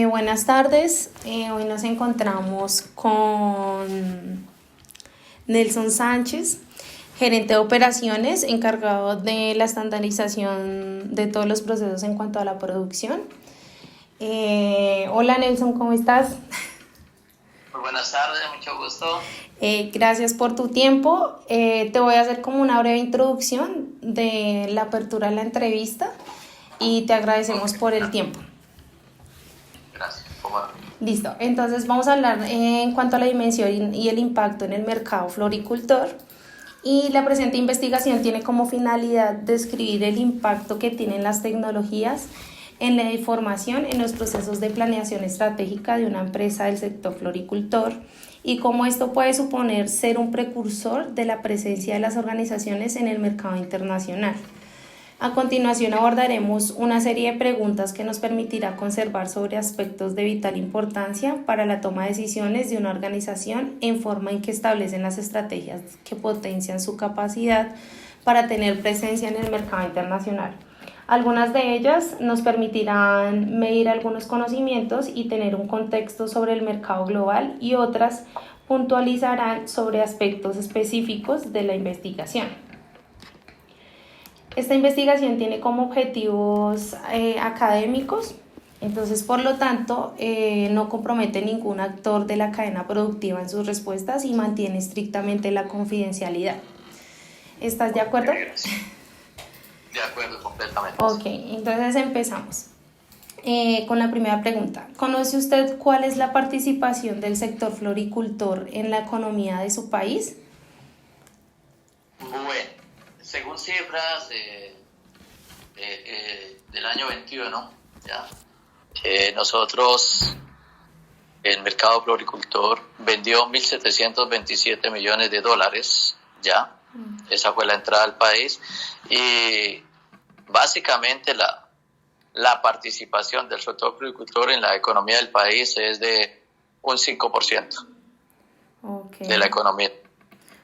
Buenas tardes. Hoy nos encontramos con Nelson Sánchez, gerente de operaciones, encargado de la estandarización de todos los procesos en cuanto a la producción. Hola Nelson, ¿cómo estás? Muy buenas tardes, mucho gusto. Gracias por tu tiempo. Te voy a hacer como una breve introducción de la apertura de la entrevista y te agradecemos Ok, por el tiempo. gracias. ¿Cómo no? Listo, entonces vamos a hablar en cuanto a la dimensión y el impacto en el mercado floricultor. Y la presente investigación tiene como finalidad describir el impacto que tienen las tecnologías en la información en los procesos de planeación estratégica de una empresa del sector floricultor y cómo esto puede suponer ser un precursor de la presencia de las organizaciones en el mercado internacional. A continuación abordaremos una serie de preguntas que nos permitirá conservar sobre aspectos de vital importancia para la toma de decisiones de una organización en forma en que establecen las estrategias que potencian su capacidad para tener presencia en el mercado internacional. Algunas de ellas nos permitirán medir algunos conocimientos y tener un contexto sobre el mercado global y otras puntualizarán sobre aspectos específicos de la investigación. Esta investigación tiene como objetivos académicos, entonces por lo tanto no compromete ningún actor de la cadena productiva en sus respuestas y mantiene estrictamente la confidencialidad. ¿Estás de Ok, acuerdo? gracias. De acuerdo, completamente. Ok, entonces empezamos con la primera pregunta. ¿Conoce usted cuál es la participación del sector floricultor en la economía de su país? Bueno, según cifras del año 21, ¿ya? Nosotros, el mercado floricultor vendió 1.727 millones de dólares, ¿ya? Esa fue la entrada al país y básicamente la participación del sector agricultor en la economía del país es de un 5% Ok. de la economía.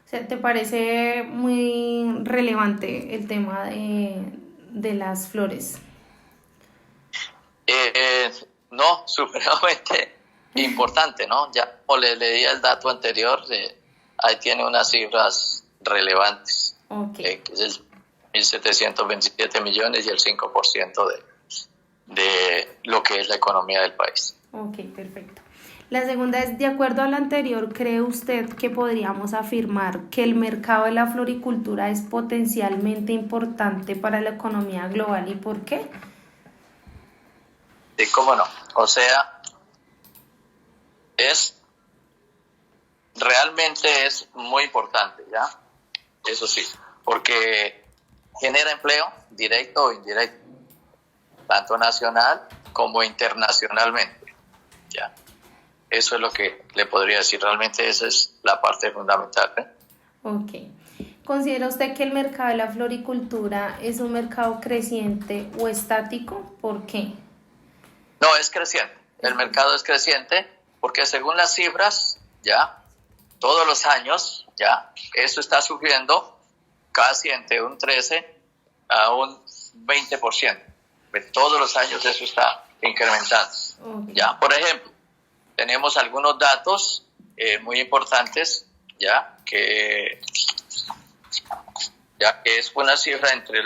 O sea, ¿te parece muy relevante el tema de las flores? No, supremamente importante, ¿no? Ya como le leía el dato anterior, ahí tiene unas cifras relevantes, Ok, que es el 1.727 millones y el 5% de lo que es la economía del país. ok, perfecto. La segunda es, de acuerdo a la anterior, ¿cree usted que podríamos afirmar que el mercado de la floricultura es potencialmente importante para la economía global y por qué? Sí, cómo no. O sea, es realmente es muy importante, ¿ya? Eso sí, porque genera empleo directo o indirecto, tanto nacional como internacionalmente, ¿ya? Eso es lo que le podría decir. Realmente esa es la parte fundamental, ¿eh? Ok. ¿Considera usted que el mercado de la floricultura es un mercado creciente o estático? ¿Por qué? No, es creciente. El mercado es creciente porque según las cifras, ya, todos los años, ya, eso está subiendo casi entre un 13 a un 20%. Todos los años eso está incrementando. Ok. Ya, por ejemplo, tenemos algunos datos muy importantes, ya que es una cifra entre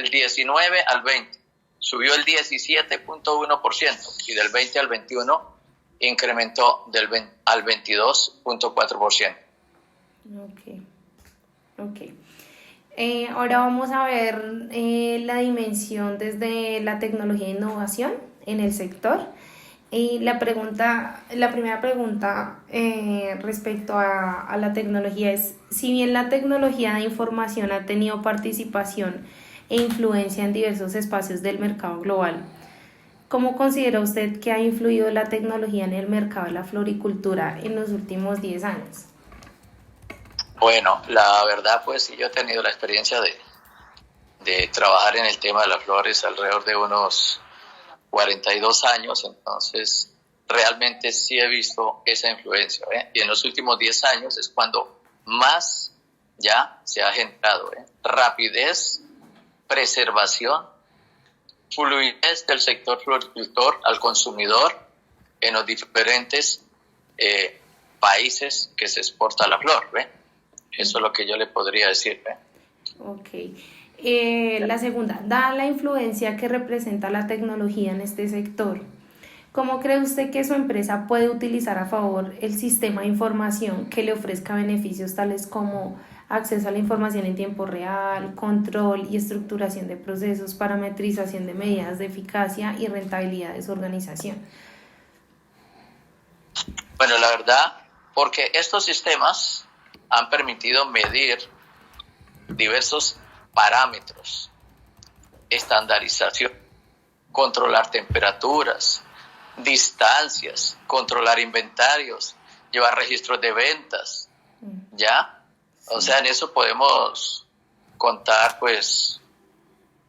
el 19 al 20. Subió el 17.1% y del 20 al 21 incrementó al 22.4%. Ok, ok. Ahora vamos a ver la dimensión desde la tecnología e innovación en el sector. Y la primera pregunta respecto a la tecnología es, si bien la tecnología de información ha tenido participación e influencia en diversos espacios del mercado global, ¿cómo considera usted que ha influido la tecnología en el mercado de la floricultura en los últimos 10 años? Bueno, la verdad, pues sí, yo he tenido la experiencia de trabajar en el tema de las flores alrededor de unos 42 años, entonces realmente sí he visto esa influencia, ¿eh? Y en los últimos 10 años es cuando más ya se ha generado, ¿eh? Rapidez, preservación fluidez del sector floricultor al consumidor en los diferentes países que se exporta la flor, ¿ve? Eso es lo que yo le podría decir, ¿ve? Ok. La segunda, dada la influencia que representa la tecnología en este sector, ¿cómo cree usted que su empresa puede utilizar a favor el sistema de información que le ofrezca beneficios tales como acceso a la información en tiempo real, control y estructuración de procesos, parametrización de medidas de eficacia y rentabilidad de su organización? Bueno, la verdad, porque estos sistemas han permitido medir diversos parámetros, estandarización, controlar temperaturas, distancias, controlar inventarios, llevar registros de ventas, ¿ya? O sea, en eso podemos contar, pues,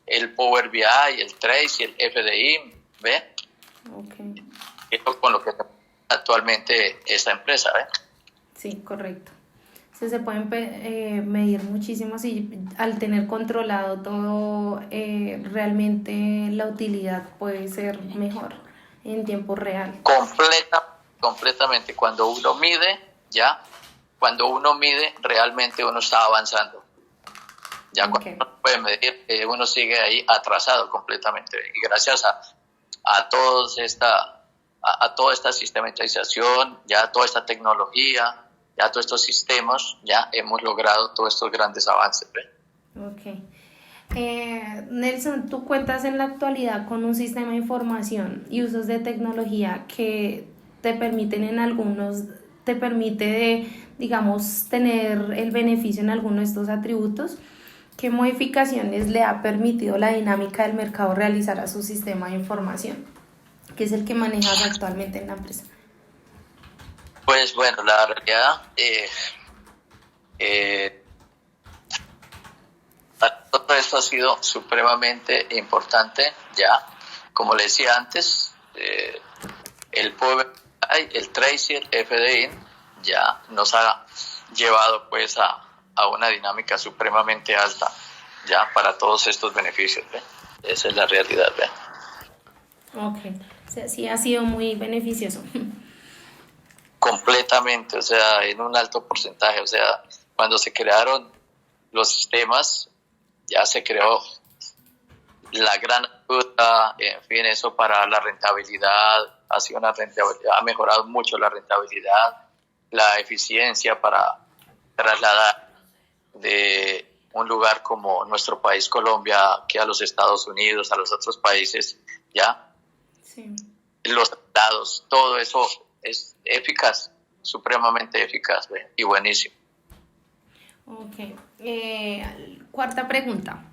el Power BI, el Trace y el FDI, ¿ve? Okay. Esto con lo que actualmente esta empresa, ¿ve? Sí, correcto. Se pueden medir muchísimo y al tener controlado todo, realmente la utilidad puede ser mejor en tiempo real. Completamente. Cuando uno mide, realmente uno está avanzando. Ya okay. Cuando uno puede medir, uno sigue ahí atrasado completamente. Y gracias a toda esta sistematización, ya toda esta tecnología, ya todos estos sistemas, ya hemos logrado todos estos grandes avances, ¿ve? Ok. Nelson, tú cuentas en la actualidad con un sistema de información y usos de tecnología que te permite, digamos, tener el beneficio en alguno de estos atributos. ¿Qué modificaciones le ha permitido la dinámica del mercado realizar a su sistema de información, que es el que manejas actualmente en la empresa? Pues bueno, la realidad, todo esto ha sido supremamente importante, ya, como le decía antes, el Power BI, el Trace, el FDI, ya nos ha llevado pues a una dinámica supremamente alta, ya, para todos estos beneficios, ¿ve? Esa es la realidad, ¿ve? Ok, o sea, sí ha sido muy beneficioso. Completamente, o sea, en un alto porcentaje, o sea, cuando se crearon los sistemas, ya se creó la gran ayuda, en fin, eso para la rentabilidad, ha mejorado mucho la rentabilidad, la eficiencia para trasladar de un lugar como nuestro país Colombia, que a los Estados Unidos, a los otros países, ya, sí. Los datos, todo eso es eficaz, supremamente eficaz, ¿ve? Y buenísimo. Ok. Cuarta pregunta.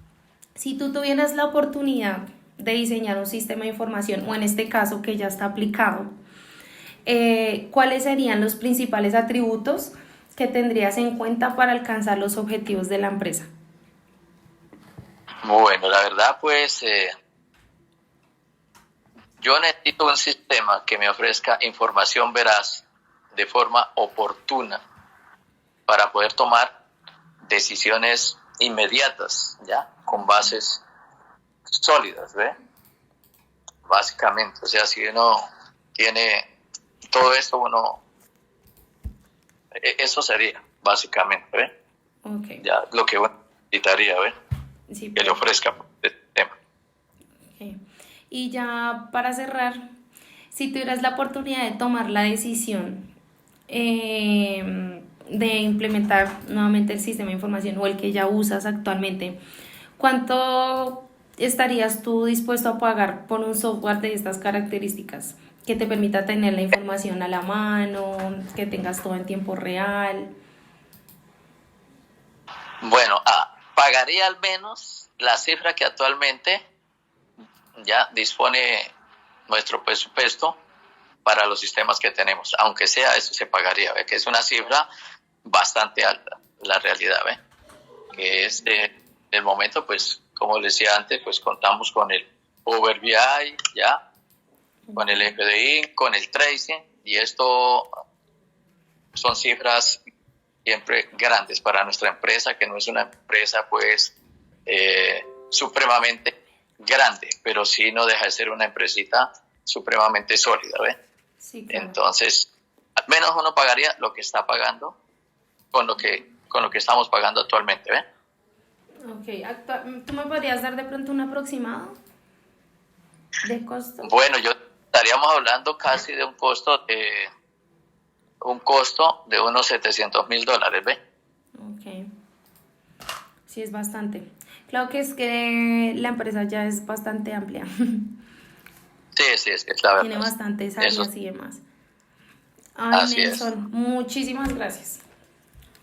Si tú tuvieras la oportunidad de diseñar un sistema de información, o en este caso que ya está aplicado, ¿cuáles serían los principales atributos que tendrías en cuenta para alcanzar los objetivos de la empresa? Bueno, la verdad, pues, yo necesito un sistema que me ofrezca información veraz de forma oportuna para poder tomar decisiones inmediatas, ¿ya? Con bases sólidas, ¿ve? Básicamente, o sea, si uno tiene todo esto, eso sería, básicamente, ¿ve? Okay. Ya, lo que uno necesitaría, ¿ve? Sí, que le ofrezca este tema. Okay. Y ya para cerrar, si tuvieras la oportunidad de tomar la decisión de implementar nuevamente el sistema de información o el que ya usas actualmente, ¿cuánto estarías tú dispuesto a pagar por un software de estas características que te permita tener la información a la mano, que tengas todo en tiempo real? Bueno, pagaría al menos la cifra que actualmente ya dispone nuestro presupuesto para los sistemas que tenemos, aunque sea eso se pagaría, ¿ve? Que es una cifra bastante alta, la realidad, ¿ve? Que es el momento, pues, como les decía antes, pues contamos con el Power BI, ya, con el FDI, con el Tracing, y esto son cifras siempre grandes para nuestra empresa, que no es una empresa, pues, supremamente grande, pero sí no deja de ser una empresita supremamente sólida, ¿ve? Sí, claro. Entonces, al menos uno pagaría lo que está pagando con lo que estamos pagando actualmente, ¿ve? Ok, ¿tú me podrías dar de pronto un aproximado de costo? Bueno, estaríamos hablando casi de un costo de unos $700,000, ¿ve? Ok, sí es bastante. Claro que es que la empresa ya es bastante amplia. Sí, es la Tiene verdad. bastantes Eso, áreas y demás. Ay, así es. Nelson, muchísimas gracias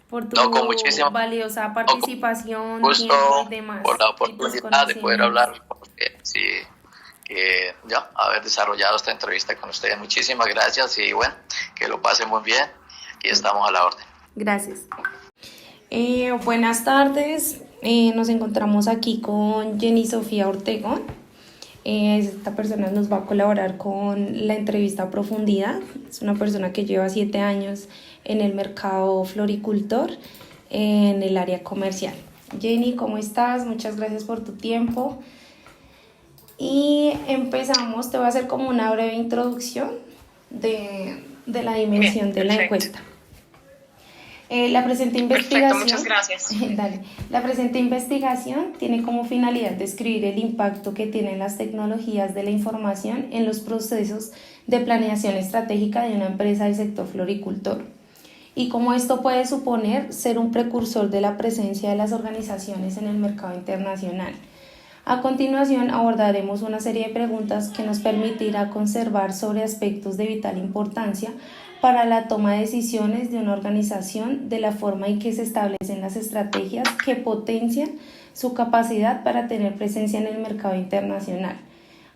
por No, con tu muchísimo valiosa participación, gusto tiempo y por demás, la y tus oportunidad de poder conocimientos. hablar, porque sí, ya haber desarrollado esta entrevista con ustedes. Muchísimas gracias y bueno, que lo pasen muy bien y estamos a la orden. Gracias. Buenas tardes, nos encontramos aquí con Jenny Sofía Ortegón. Esta persona nos va a colaborar con la entrevista a profundidad. Es una persona que lleva 7 años en el mercado floricultor en el área comercial. Jenny, ¿cómo estás? Muchas gracias por tu tiempo. Y empezamos, te voy a hacer como una breve introducción de la dimensión de la encuesta. La presente investigación, muchas gracias. Dale. La presente investigación tiene como finalidad describir el impacto que tienen las tecnologías de la información en los procesos de planeación estratégica de una empresa del sector floricultor y cómo esto puede suponer ser un precursor de la presencia de las organizaciones en el mercado internacional. A continuación abordaremos una serie de preguntas que nos permitirá conservar sobre aspectos de vital importancia para la toma de decisiones de una organización, de la forma en que se establecen las estrategias que potencian su capacidad para tener presencia en el mercado internacional.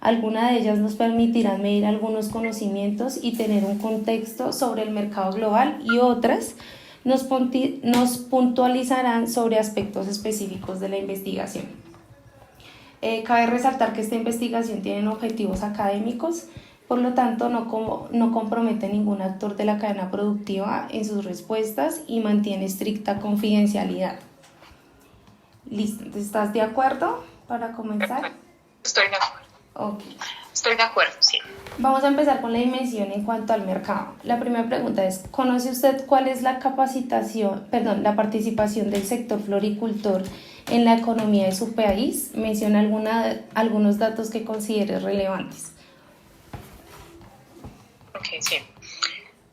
Algunas de ellas nos permitirán medir algunos conocimientos y tener un contexto sobre el mercado global y otras nos puntualizarán sobre aspectos específicos de la investigación. Cabe resaltar que esta investigación tiene objetivos académicos, por lo tanto no compromete a ningún actor de la cadena productiva en sus respuestas y mantiene estricta confidencialidad. Listo, ¿estás de acuerdo para comenzar? Estoy de acuerdo. Okay. Estoy de acuerdo, sí. Vamos a empezar con la dimensión en cuanto al mercado. La primera pregunta es, ¿conoce usted cuál es la participación del sector floricultor en la economía de su país? Menciona algunos datos que considere relevantes. Ok, sí.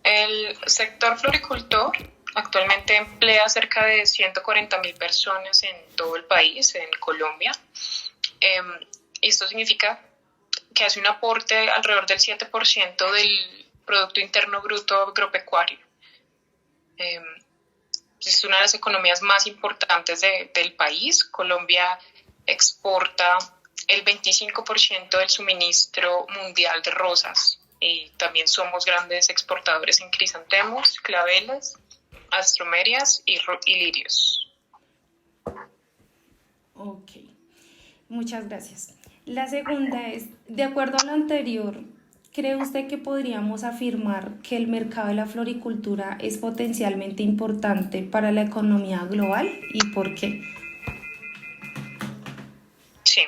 El sector floricultor actualmente emplea cerca de 140,000 personas en todo el país, en Colombia. Esto significa que hace un aporte alrededor del 7% del Producto Interno Bruto agropecuario. Es una de las economías más importantes del país. Colombia exporta el 25% del suministro mundial de rosas y también somos grandes exportadores en crisantemos, claveles, astromerias y lirios. Ok, muchas gracias. La segunda es, de acuerdo a lo anterior, ¿cree usted que podríamos afirmar que el mercado de la floricultura es potencialmente importante para la economía global y por qué? Sí,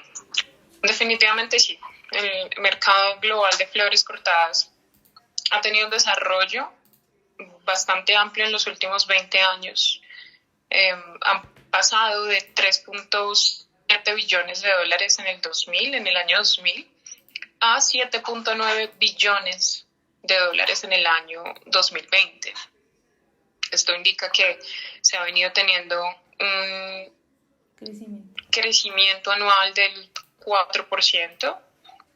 definitivamente sí. El mercado global de flores cortadas ha tenido un desarrollo bastante amplio en los últimos 20 años. Han pasado de 3.7 billones de dólares en el año 2000, a 7.9 billones de dólares en el año 2020. Esto indica que se ha venido teniendo un crecimiento anual del 4%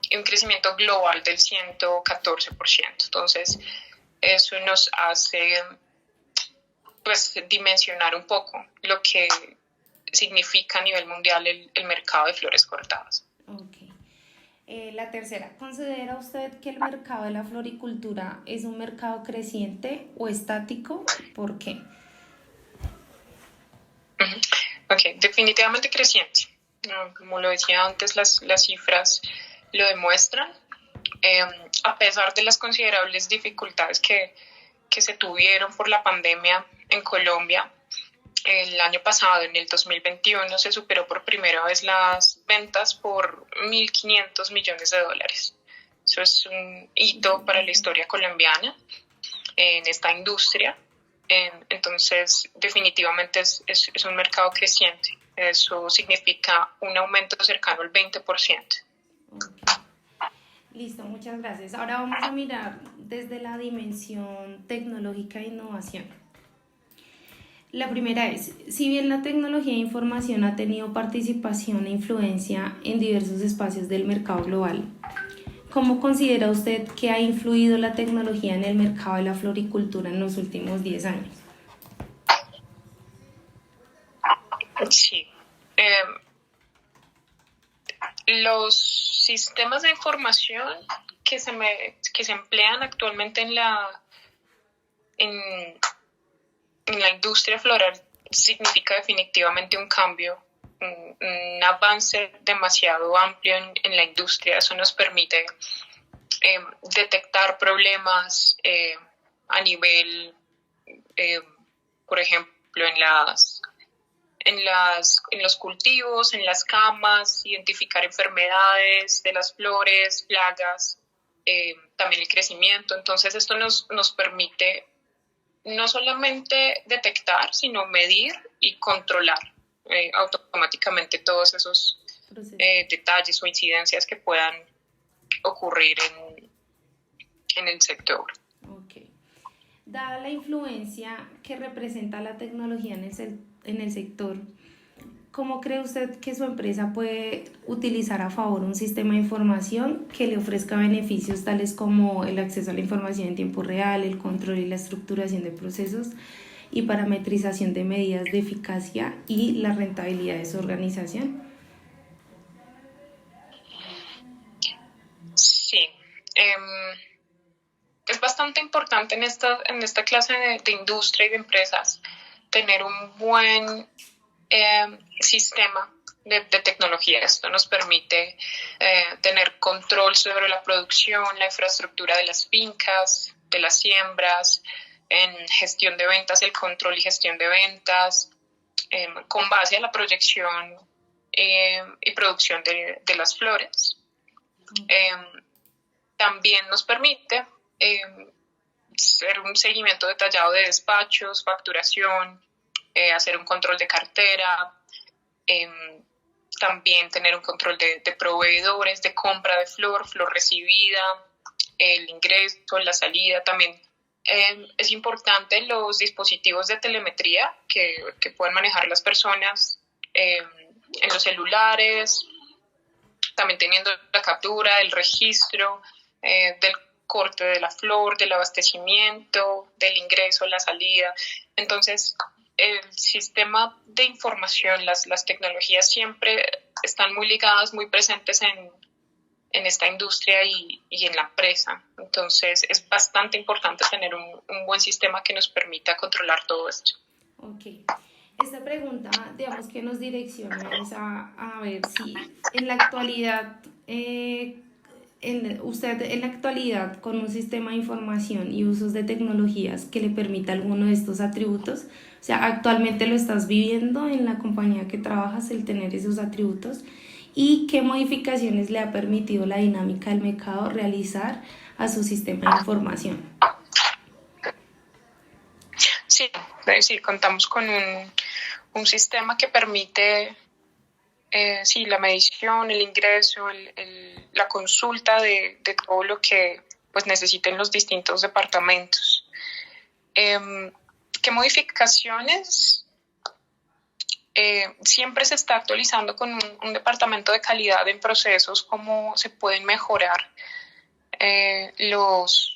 y un crecimiento global del 114%. Entonces, eso nos hace dimensionar un poco lo que significa a nivel mundial el mercado de flores cortadas. Okay. La tercera, ¿considera usted que el mercado de la floricultura es un mercado creciente o estático? ¿Por qué? Okay, definitivamente creciente. Como lo decía antes, las cifras lo demuestran. A pesar de las considerables dificultades que se tuvieron por la pandemia en Colombia, El año pasado, en el 2021, se superó por primera vez las ventas por 1.500 millones de dólares. Eso es un hito para la historia colombiana en esta industria. Entonces, definitivamente es un mercado creciente. Eso significa un aumento cercano al 20%. Ok. Listo, muchas gracias. Ahora vamos a mirar desde la dimensión tecnológica e innovación. La primera es, si bien la tecnología de información ha tenido participación e influencia en diversos espacios del mercado global, ¿cómo considera usted que ha influido la tecnología en el mercado de la floricultura en los últimos 10 años? Sí. Los sistemas de información que se emplean actualmente en la industria floral significa definitivamente un cambio, un avance demasiado amplio en la industria. Eso nos permite detectar problemas a nivel, por ejemplo, en los cultivos, en las camas, identificar enfermedades de las flores, plagas, también el crecimiento. Entonces esto nos permite no solamente detectar, sino medir y controlar automáticamente todos esos detalles o incidencias que puedan ocurrir en el sector. Okay. Dada la influencia que representa la tecnología en el sector, ¿cómo cree usted que su empresa puede utilizar a favor un sistema de información que le ofrezca beneficios tales como el acceso a la información en tiempo real, el control y la estructuración de procesos y parametrización de medidas de eficacia y la rentabilidad de su organización? Sí. Es bastante importante en esta clase de industria y de empresas tener un buen sistema de tecnología. Esto nos permite tener control sobre la producción, la infraestructura de las fincas, de las siembras, en gestión de ventas, el control y gestión de ventas, con base a la proyección y producción de las flores. También nos permite hacer un seguimiento detallado de despachos, facturación, hacer un control de cartera, también tener un control de proveedores, de compra de flor recibida, el ingreso, la salida. También es importante los dispositivos de telemetría que puedan manejar las personas en los celulares, también teniendo la captura, el registro del corte de la flor, del abastecimiento, del ingreso, la salida. Entonces, el sistema de información, las tecnologías siempre están muy ligadas, muy presentes en esta industria y en la empresa. Entonces, es bastante importante tener un buen sistema que nos permita controlar todo esto. Ok. Esta pregunta, digamos que nos direcciona es a ver si en la actualidad, usted en la actualidad con un sistema de información y usos de tecnologías que le permita alguno de estos atributos, o sea, actualmente lo estás viviendo en la compañía que trabajas, el tener esos atributos, y qué modificaciones le ha permitido la dinámica del mercado realizar a su sistema de información. Sí, contamos con un sistema que permite la medición, el ingreso, la consulta de todo lo que pues necesiten los distintos departamentos. ¿Qué modificaciones? Siempre se está actualizando con un departamento de calidad en procesos, cómo se pueden mejorar los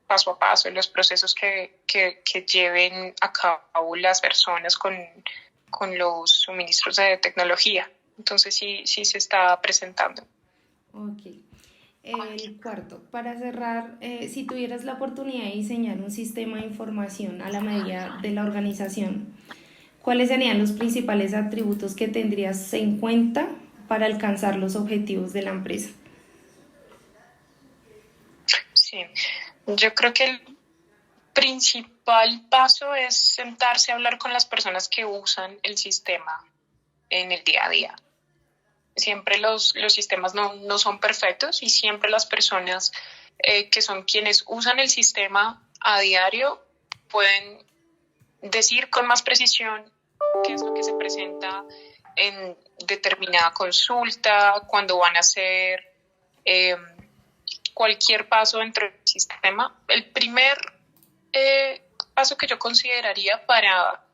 paso a paso, los procesos que lleven a cabo las personas con los suministros de tecnología. Entonces sí se está presentando. Ok. El cuarto, para cerrar, si tuvieras la oportunidad de diseñar un sistema de información a la medida de la organización, ¿cuáles serían los principales atributos que tendrías en cuenta para alcanzar los objetivos de la empresa? Sí, yo creo que el principal principal paso es sentarse a hablar con las personas que usan el sistema en el día a día. Siempre los sistemas no son perfectos y siempre las personas que son quienes usan el sistema a diario pueden decir con más precisión qué es lo que se presenta en determinada consulta, cuando van a hacer cualquier paso dentro del sistema. El primer paso que yo consideraría para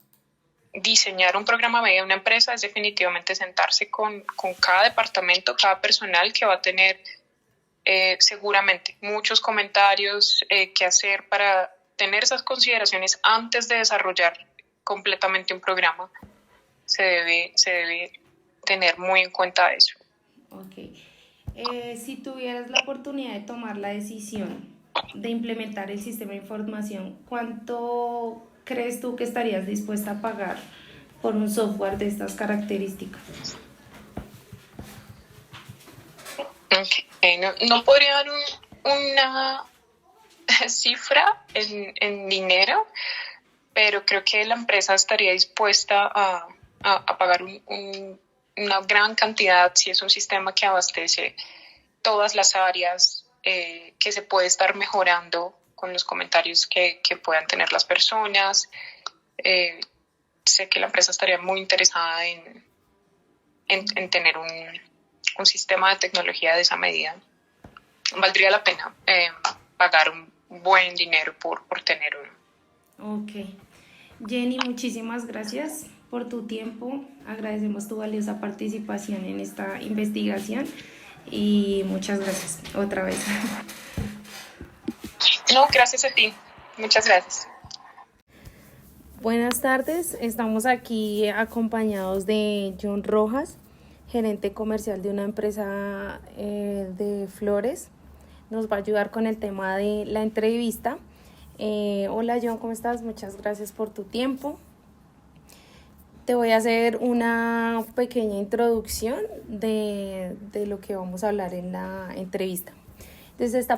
diseñar un programa medio de una empresa es definitivamente sentarse con cada departamento, cada personal que va a tener seguramente muchos comentarios que hacer para tener esas consideraciones antes de desarrollar completamente un programa. Se debe tener muy en cuenta eso. Ok. Si tuvieras la oportunidad de tomar la decisión de implementar el sistema de información, ¿cuánto crees tú que estarías dispuesta a pagar por un software de estas características? Okay. No podría dar una cifra en dinero, pero creo que la empresa estaría dispuesta a pagar una gran cantidad si es un sistema que abastece todas las áreas, que se puede estar mejorando con los comentarios que puedan tener las personas. Sé que la empresa estaría muy interesada en tener un sistema de tecnología de esa medida. Valdría la pena pagar un buen dinero por tener uno. Ok. Jenny, muchísimas gracias por tu tiempo. Agradecemos tu valiosa participación en esta investigación y muchas gracias otra vez. No, gracias a ti. Muchas gracias. Buenas tardes, estamos aquí acompañados de John Rojas, gerente comercial de una empresa de flores. Nos va a ayudar con el tema de la entrevista. Hola John, ¿cómo estás? Muchas gracias por tu tiempo. Te voy a hacer una pequeña introducción de lo que vamos a hablar en la entrevista. Entonces,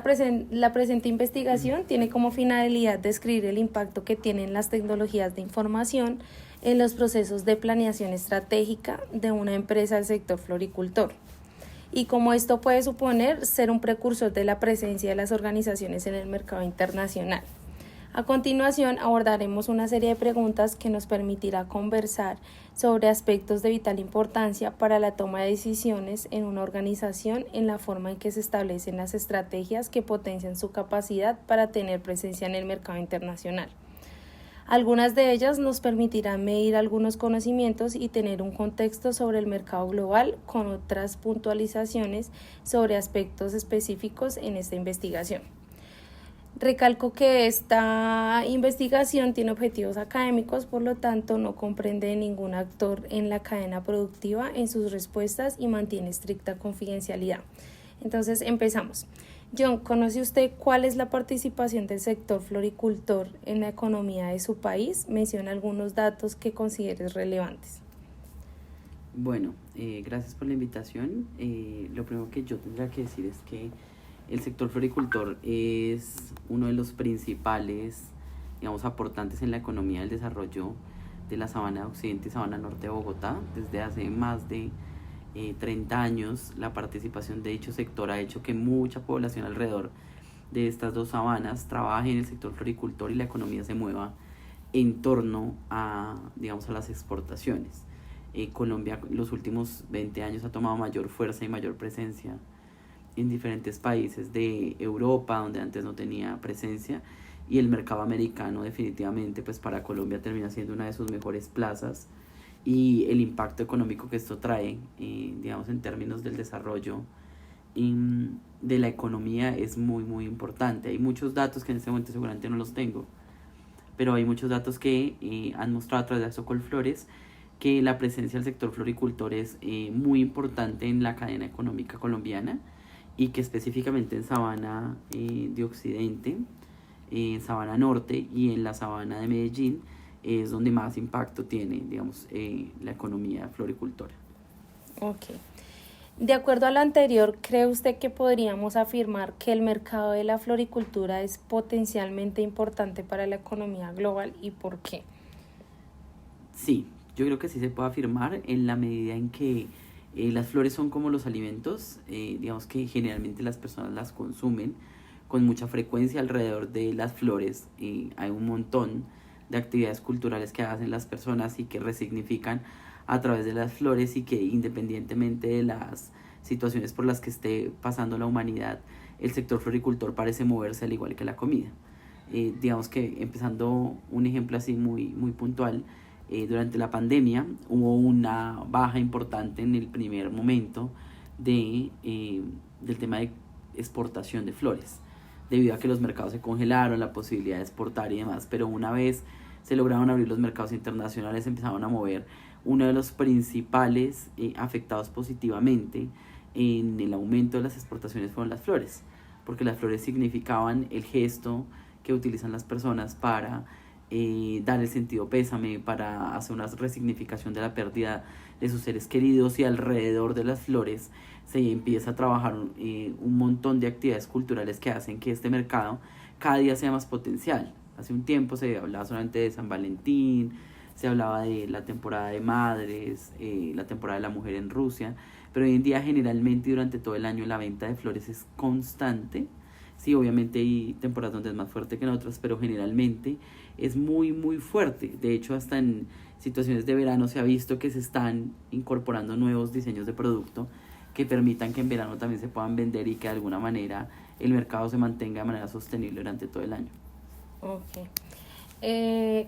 la presente investigación tiene como finalidad describir el impacto que tienen las tecnologías de información en los procesos de planeación estratégica de una empresa del sector floricultor y cómo esto puede suponer ser un precursor de la presencia de las organizaciones en el mercado internacional. A continuación abordaremos una serie de preguntas que nos permitirá conversar sobre aspectos de vital importancia para la toma de decisiones en una organización en la forma en que se establecen las estrategias que potencian su capacidad para tener presencia en el mercado internacional. Algunas de ellas nos permitirán medir algunos conocimientos y tener un contexto sobre el mercado global con otras puntualizaciones sobre aspectos específicos en esta investigación. Recalco que esta investigación tiene objetivos académicos, por lo tanto no comprende ningún actor en la cadena productiva en sus respuestas y mantiene estricta confidencialidad. Entonces empezamos. John, ¿conoce usted cuál es la participación del sector floricultor en la economía de su país? Menciona algunos datos que consideres relevantes. Bueno, gracias por la invitación. Lo primero que yo tendría que decir es que el sector floricultor es uno de los principales, digamos, aportantes en la economía del desarrollo de la sabana occidente y sabana norte de Bogotá. Desde hace más de 30 años, la participación de dicho sector ha hecho que mucha población alrededor de estas dos sabanas trabaje en el sector floricultor y la economía se mueva en torno a, digamos, a las exportaciones. Colombia en los últimos 20 años ha tomado mayor fuerza y mayor presencia en diferentes países de Europa, donde antes no tenía presencia, y el mercado americano definitivamente pues para Colombia termina siendo una de sus mejores plazas, y el impacto económico que esto trae, digamos, en términos del desarrollo de la economía es muy muy importante. Hay muchos datos que en este momento seguramente no los tengo, pero hay muchos datos que han mostrado a través de Azocolflores que la presencia del sector floricultor es muy importante en la cadena económica colombiana, y que específicamente en Sabana de Occidente, en Sabana Norte y en la Sabana de Medellín es donde más impacto tiene, digamos, la economía floricultora. Ok. De acuerdo a lo anterior, ¿cree usted que podríamos afirmar que el mercado de la floricultura es potencialmente importante para la economía global y por qué? Sí, yo creo que sí se puede afirmar en la medida en que las flores son como los alimentos, digamos que generalmente las personas las consumen con mucha frecuencia. Alrededor de las flores hay un montón de actividades culturales que hacen las personas y que resignifican a través de las flores, y que independientemente de las situaciones por las que esté pasando la humanidad, el sector floricultor parece moverse al igual que la comida. Digamos que empezando un ejemplo así muy puntual, durante la pandemia hubo una baja importante en el primer momento del tema de exportación de flores, debido a que los mercados se congelaron, la posibilidad de exportar y demás, pero una vez se lograron abrir los mercados internacionales, empezaron a mover. Uno de los principales afectados positivamente en el aumento de las exportaciones fueron las flores, porque las flores significaban el gesto que utilizan las personas para dar el sentido pésame, para hacer una resignificación de la pérdida de sus seres queridos, y alrededor de las flores se empieza a trabajar un montón de actividades culturales que hacen que este mercado cada día sea más potencial. Hace un tiempo se hablaba solamente de San Valentín, se hablaba de la temporada de madres, la temporada de la mujer en Rusia, pero hoy en día generalmente durante todo el año la venta de flores es constante. Sí, obviamente hay temporadas donde es más fuerte que en otras, pero generalmente es muy fuerte. De hecho, hasta en situaciones de verano se ha visto que se están incorporando nuevos diseños de producto que permitan que en verano también se puedan vender y que de alguna manera el mercado se mantenga de manera sostenible durante todo el año. Ok.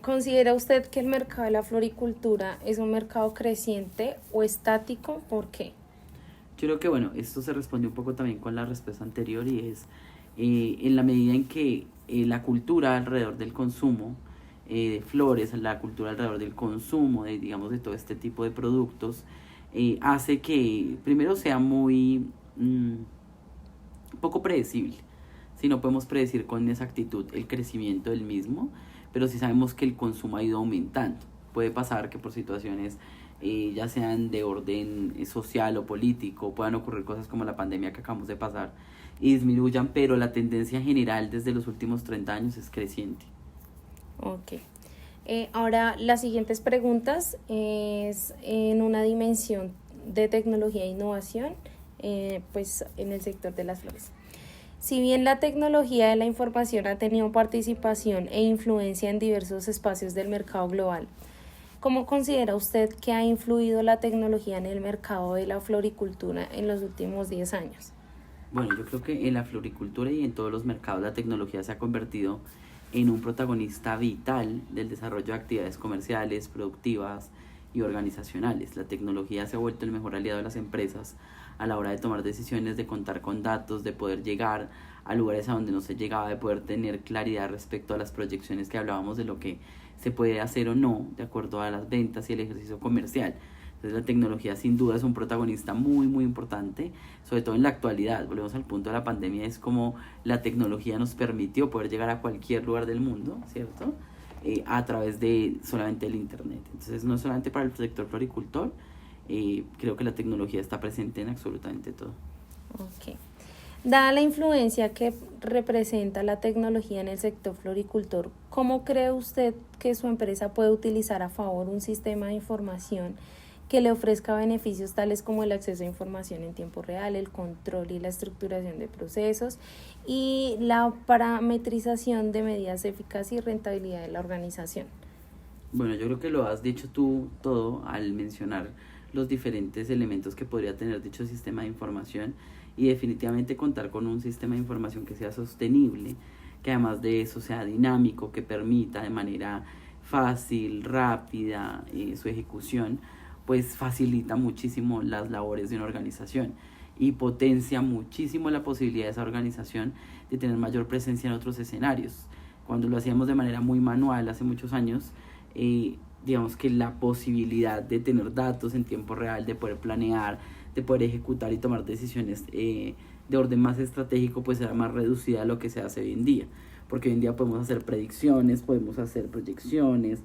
¿Considera usted que el mercado de la floricultura es un mercado creciente o estático? ¿Por qué? Yo creo que, bueno, esto se responde un poco también con la respuesta anterior, y es en la medida en que la cultura alrededor del consumo de flores, la cultura alrededor del consumo de, digamos, de todo este tipo de productos, hace que primero sea muy poco predecible. Si no podemos predecir con exactitud el crecimiento del mismo, pero sí sabemos que el consumo ha ido aumentando. Puede pasar que por situaciones ya sean de orden social o político, puedan ocurrir cosas como la pandemia que acabamos de pasar y disminuyan, pero la tendencia general desde los últimos 30 años es creciente. Ok. Ahora, las siguientes preguntas es en una dimensión de tecnología e innovación, pues en el sector de las flores. Si bien la tecnología de la información ha tenido participación e influencia en diversos espacios del mercado global, ¿cómo considera usted que ha influido la tecnología en el mercado de la floricultura en los últimos 10 años? Bueno, yo creo que en la floricultura y en todos los mercados la tecnología se ha convertido en un protagonista vital del desarrollo de actividades comerciales, productivas y organizacionales. La tecnología se ha vuelto el mejor aliado de las empresas a la hora de tomar decisiones, de contar con datos, de poder llegar a lugares a donde no se llegaba, de poder tener claridad respecto a las proyecciones que hablábamos de lo que se puede hacer o no de acuerdo a las ventas y el ejercicio comercial. Entonces la tecnología sin duda es un protagonista muy importante, sobre todo en la actualidad. Volvemos al punto de la pandemia, es como la tecnología nos permitió poder llegar a cualquier lugar del mundo, ¿cierto? A través de solamente el internet. Entonces no solamente para el sector floricultor, creo que la tecnología está presente en absolutamente todo. Ok. Dada la influencia que representa la tecnología en el sector floricultor, ¿cómo cree usted que su empresa puede utilizar a favor un sistema de información que le ofrezca beneficios tales como el acceso a información en tiempo real, el control y la estructuración de procesos y la parametrización de medidas de eficacia y rentabilidad de la organización? Bueno, yo creo que lo has dicho tú todo al mencionar los diferentes elementos que podría tener dicho sistema de información, y definitivamente contar con un sistema de información que sea sostenible, que además de eso sea dinámico, que permita de manera fácil, rápida su ejecución, pues facilita muchísimo las labores de una organización y potencia muchísimo la posibilidad de esa organización de tener mayor presencia en otros escenarios. Cuando lo hacíamos de manera muy manual hace muchos años, digamos que la posibilidad de tener datos en tiempo real, de poder planear, de poder ejecutar y tomar decisiones de orden más estratégico, pues era más reducida a lo que se hace hoy en día, porque hoy en día podemos hacer predicciones, podemos hacer proyecciones,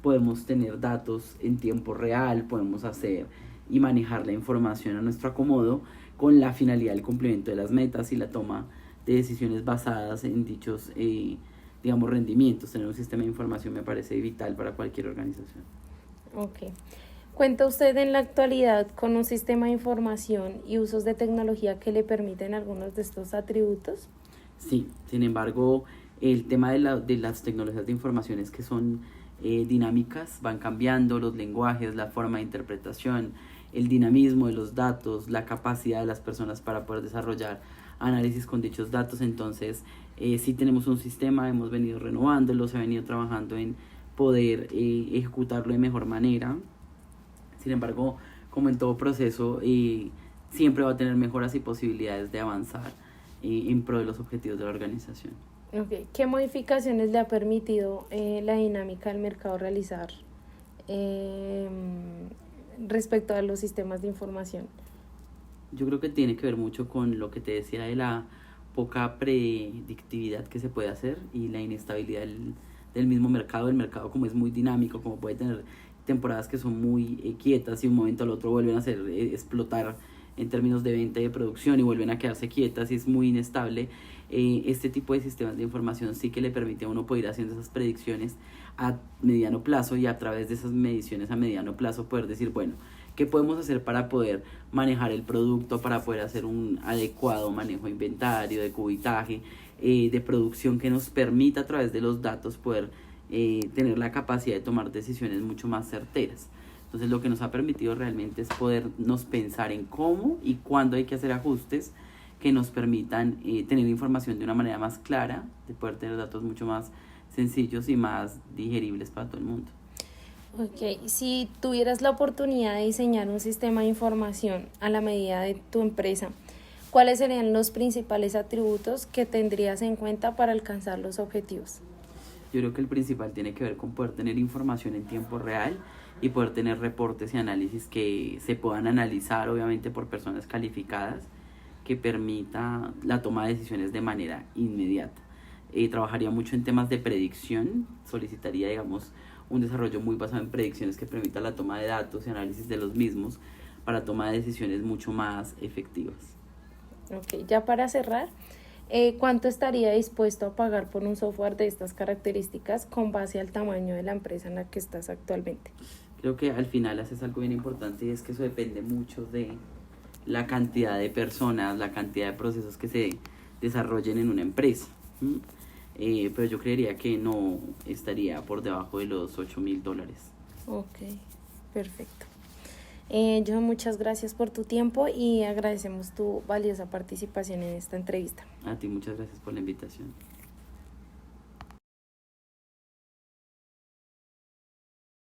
podemos tener datos en tiempo real, podemos hacer y manejar la información a nuestro acomodo con la finalidad del cumplimiento de las metas y la toma de decisiones basadas en dichos, digamos, rendimientos. Tener un sistema de información me parece vital para cualquier organización. Ok. ¿Cuenta usted en la actualidad con un sistema de información y usos de tecnología que le permiten algunos de estos atributos? Sí, sin embargo, el tema de las tecnologías de información es que son dinámicas, van cambiando los lenguajes, la forma de interpretación, el dinamismo de los datos, la capacidad de las personas para poder desarrollar análisis con dichos datos. Entonces, sí tenemos un sistema, hemos venido renovándolo, se ha venido trabajando en poder ejecutarlo de mejor manera. Sin embargo, como en todo proceso, siempre va a tener mejoras y posibilidades de avanzar en pro de los objetivos de la organización. Okay. ¿Qué modificaciones le ha permitido la dinámica del mercado realizar respecto a los sistemas de información? Yo creo que tiene que ver mucho con lo que te decía de la poca predictividad que se puede hacer y la inestabilidad del mismo mercado. El mercado, como es muy dinámico, como puede tener temporadas que son muy quietas y un momento al otro vuelven a hacer explotar en términos de venta y de producción y vuelven a quedarse quietas y es muy inestable. Este tipo de sistemas de información sí que le permite a uno poder ir haciendo esas predicciones a mediano plazo y a través de esas mediciones a mediano plazo poder decir, bueno, ¿qué podemos hacer para poder manejar el producto, para poder hacer un adecuado manejo de inventario, de cubitaje, de producción que nos permita a través de los datos poder tener la capacidad de tomar decisiones mucho más certeras? Entonces lo que nos ha permitido realmente es podernos pensar en cómo y cuándo hay que hacer ajustes que nos permitan tener información de una manera más clara, de poder tener datos mucho más sencillos y más digeribles para todo el mundo. Ok, si tuvieras la oportunidad de diseñar un sistema de información a la medida de tu empresa, ¿cuáles serían los principales atributos que tendrías en cuenta para alcanzar los objetivos? Yo creo que el principal tiene que ver con poder tener información en tiempo real y poder tener reportes y análisis que se puedan analizar, obviamente, por personas calificadas, que permita la toma de decisiones de manera inmediata. Trabajaría mucho en temas de predicción, solicitaría, digamos, un desarrollo muy basado en predicciones que permita la toma de datos y análisis de los mismos para toma de decisiones mucho más efectivas. Ok, ya para cerrar, ¿cuánto estaría dispuesto a pagar por un software de estas características con base al tamaño de la empresa en la que estás actualmente? Creo que al final haces algo bien importante y es que eso depende mucho de la cantidad de personas, la cantidad de procesos que se desarrollen en una empresa. Pero yo creería que no estaría por debajo de los $8,000. Ok, perfecto. Johan, muchas gracias por tu tiempo y agradecemos tu valiosa participación en esta entrevista. A ti muchas gracias por la invitación.